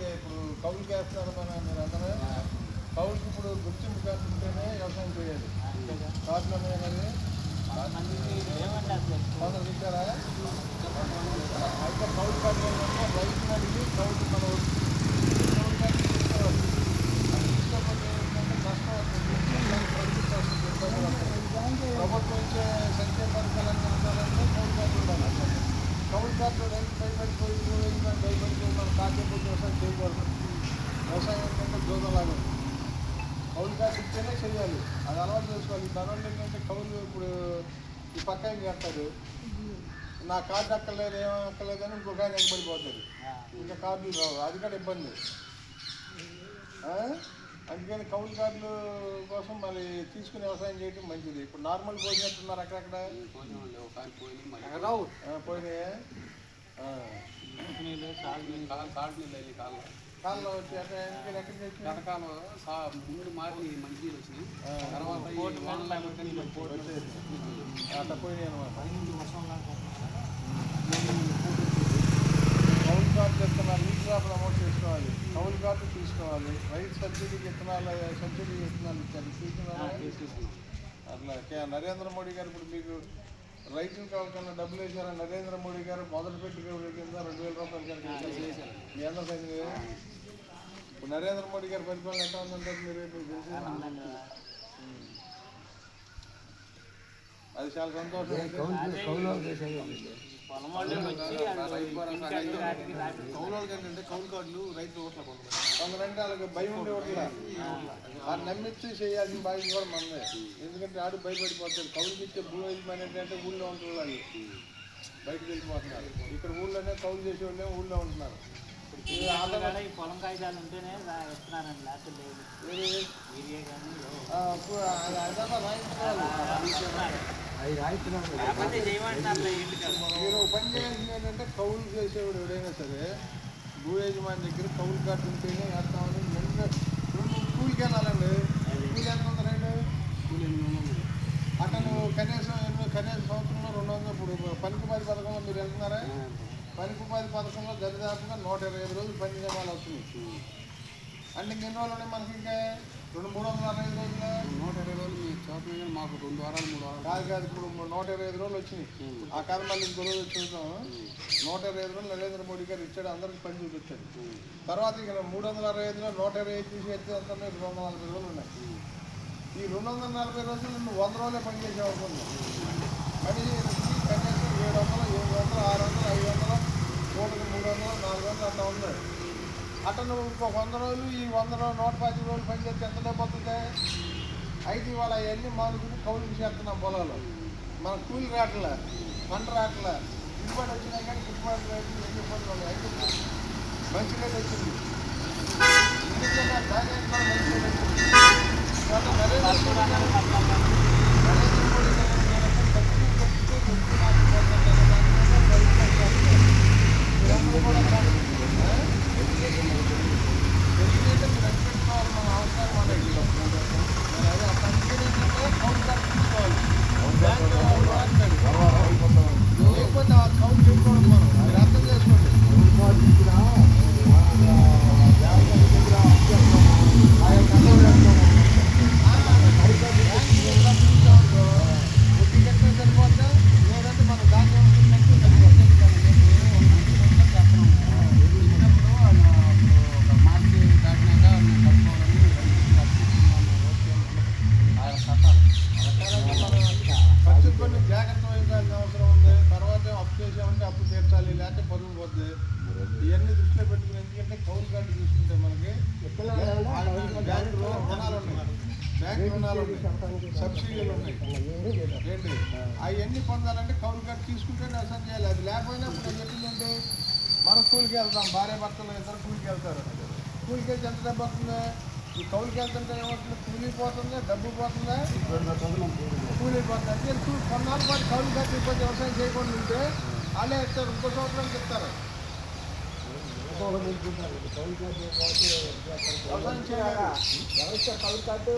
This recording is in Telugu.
అయితే ఇప్పుడు కౌలుకి వేస్తున్నారు మీరు అందరూ కౌలుకి ఇప్పుడు గుర్తింపు కార్డు ఉంటేనే వ్యవసాయం చేయాలి. కార్డులు ఉన్నాయి కానీ కొందరు ఇచ్చారా? అయితే కౌలు కార్డు ఏంటంటే రైతుని అడిగి కౌలు మన కౌలు కార్డు తీసుకోవాలి. అది తీసుకోకపోతే ఏంటంటే నష్టం వస్తుంది. ప్రభుత్వం ఇచ్చే సంక్షేమ పథకాలన్నీ అందాలంటే కౌలు కార్డు ఉండాలి. కౌలు కార్డు రైతు భయపడిపోయి భయపడిపోయి మనం కాకపోతే వ్యవసాయం చేయకూడదు. వ్యవసాయం ఏంటంటే జోదలాగా కౌలు కార్డు ఇస్తేనే చేయాలి. అది అలవాటు చేసుకోవాలి. దానివల్ల ఏంటంటే కౌలు ఇప్పుడు ఈ పక్క ఏం చేస్తారు, నా కార్డు అక్కర్లేదు ఏమీ అక్కర్లేదని ఇంకొక ఆయన ఎగబడిపోతుంది. ఇంకా కార్డులు రావు, అది కూడా ఇబ్బంది. అందుకని కౌలు కార్డులు కోసం మళ్ళీ తీసుకుని వ్యవసాయం చేయడం మంచిది. ఇప్పుడు నార్మల్ పోయినట్టున్నారు అక్కడక్కడ పోయినాయే కాలంలో వచ్చి కటకాలం ముందు మారి మంచి వచ్చినాయి. తర్వాత అట్లా పోయినాయి అనమాట. కౌలు కార్డు విత్తనాలు నీట్గా ప్రమోట్ చేసుకోవాలి. కౌలు కార్డు తీసుకోవాలి. రైతు సబ్సిడీ విత్తనాలు ఇచ్చారు. అట్లా నరేంద్ర మోడీ గారు ఇప్పుడు మీకు రైతులు కావాలన్నా డబ్బులు వేసారా? నరేంద్ర మోడీ గారు మొదలు పెట్టి కింద 2,000 రూపాయలు చేశారు. మీ అందరూ ఇప్పుడు నరేంద్ర మోడీ గారి పరిపాలన ఎట్లా ఉందంటారు మీరు? అది చాలా సంతోషం. కౌలు ఏంటంటే కౌలు కార్డులు రైతులు ఓట్ల కొందరంటే వాళ్ళకి భయం ఉండే ఓట్ల వాడు నమ్మించి చేయాల్సిన బాధ్యత కూడా మనమే. ఎందుకంటే ఆడు భయపడిపోతాడు. కౌలుకి ఇచ్చే భూ యజమాని అంటే ఊళ్ళో ఉంటున్నారు, వాళ్ళు బయటకు వెళ్ళిపోతున్నారు. ఇక్కడ ఊళ్ళోనే కౌలు చేసే వాళ్ళే ఊళ్ళో ఉంటున్నారు. పొలం కాగితాలు ఉంటేనే ఇస్తున్నారండి, లేకపోతే లేదు. మీరు పని చేయాల్సింది ఏంటంటే కౌలు చేసేవాడు ఎవడైనా సరే భూ యజమాని దగ్గర కౌలు కార్డు ఉంటేనే వేస్తామని నిన్న కూలికి వెళ్ళాలండి. కూలి ఎంత ఉందండి? అతను కనీసం సంవత్సరంలో 200. ఇప్పుడు పనికి 10 పథకంలో మీరు వెళ్తున్నారా? పనికి 10 పథకంలో దరిదాపుగా 125 రోజులు పని చేయవాలి వస్తుంది. అంటే ఎన్ని రోజులు ఉన్నాయి మనకి? ఇంకా 365 రోజులు. 120 రోజులు మీ చోట మాకు 2 వారాలు 3 వారాలు కాదు. ఇప్పుడు 125 రోజులు వచ్చినాయి. ఆ కాదు మళ్ళీ ఇంకో రోజు చూద్దాం. 125 రోజులు నరేంద్ర మోడీ గారు ఇచ్చాడు, అందరికి పని చూపించాడు. తర్వాత ఇక 365లో 125 తీసేస్తే అంతా 240 రోజులు ఉన్నాయి. ఈ 240 రోజులు నువ్వు 100 రోజులే పని చేసే అవుతుంది. పని కనీసం 700, 700, 600, 500, 300, 400 అట్లా ఉంది. అట్లా నువ్వు ఇంకో 100 రోజులు ఈ 110 రోజులు పని చేస్తే ఎంత డబ్బు అవుతుంది? అయితే ఇవాళ అవన్నీ మానుకుని కౌలుకి చేస్తున్నాం పొలాలు. మన కూలి రాట్లే, పంట రాట్లే, గిట్టుబాటు వచ్చినాయి కానీ గిట్టుబాటు రేట్లు ఎన్ని ఇబ్బందులు ఉన్నాయి. అయితే మంచి రేట్ వచ్చింది. ఎందుకంటే దాని మంచి రేట్ వచ్చింది. నరేంద్ర మోడీ గారు మన అవసరం లేకపోతే ఆ కౌలు చేసుకోవడం మనం మీరు అర్థం చేసుకోండి. సరిపోతే లేదంటే మన ధాన్యం ఖర్చు కొన్ని జాగ్రత్త వహించాల్సిన అవసరం ఉంది. తర్వాత అప్పు చేసామంటే అప్పు తీర్చాలి, లేకపోతే పరువు పోద్ది. ఇవన్నీ దృష్టిలో పెట్టుకుని, ఎందుకంటే కౌలు కార్డు చూసుకుంటే మనకి బ్యాంకు రుణాలు ఉన్నాయి, బ్యాంకు రుణాలు ఉన్నాయి, సబ్సిడీలు ఉన్నాయి. ఏంటి అవన్నీ పొందాలంటే కౌలు కార్డు తీసుకుంటే వ్యవసాయం చేయాలి. అది లేకపోయినా ఇప్పుడు చెప్పిందంటే మనం కూలికి వెళ్తాం, భార్య భర్తలు ఇద్దరు కూలికి వెళ్తారు. కూలికి వెళ్తే ఎంత డబ్బు వస్తుంది? ఈ కౌలుకి వెళ్తుంటే ఏమవుతుంది? కూలి పోతుందా, డబ్బు పోతుందా? కూలి పోతుంది. అంటే కొన్నాళ్ళ పాటు కౌలు కట్టిపోతే వ్యవసాయం చేయకుండా ఉంటే వాళ్ళే ఇస్తారు, ఇంకో సంవత్సరానికి ఇస్తారు. వ్యవసాయం చేయాలి. కౌలు కార్డు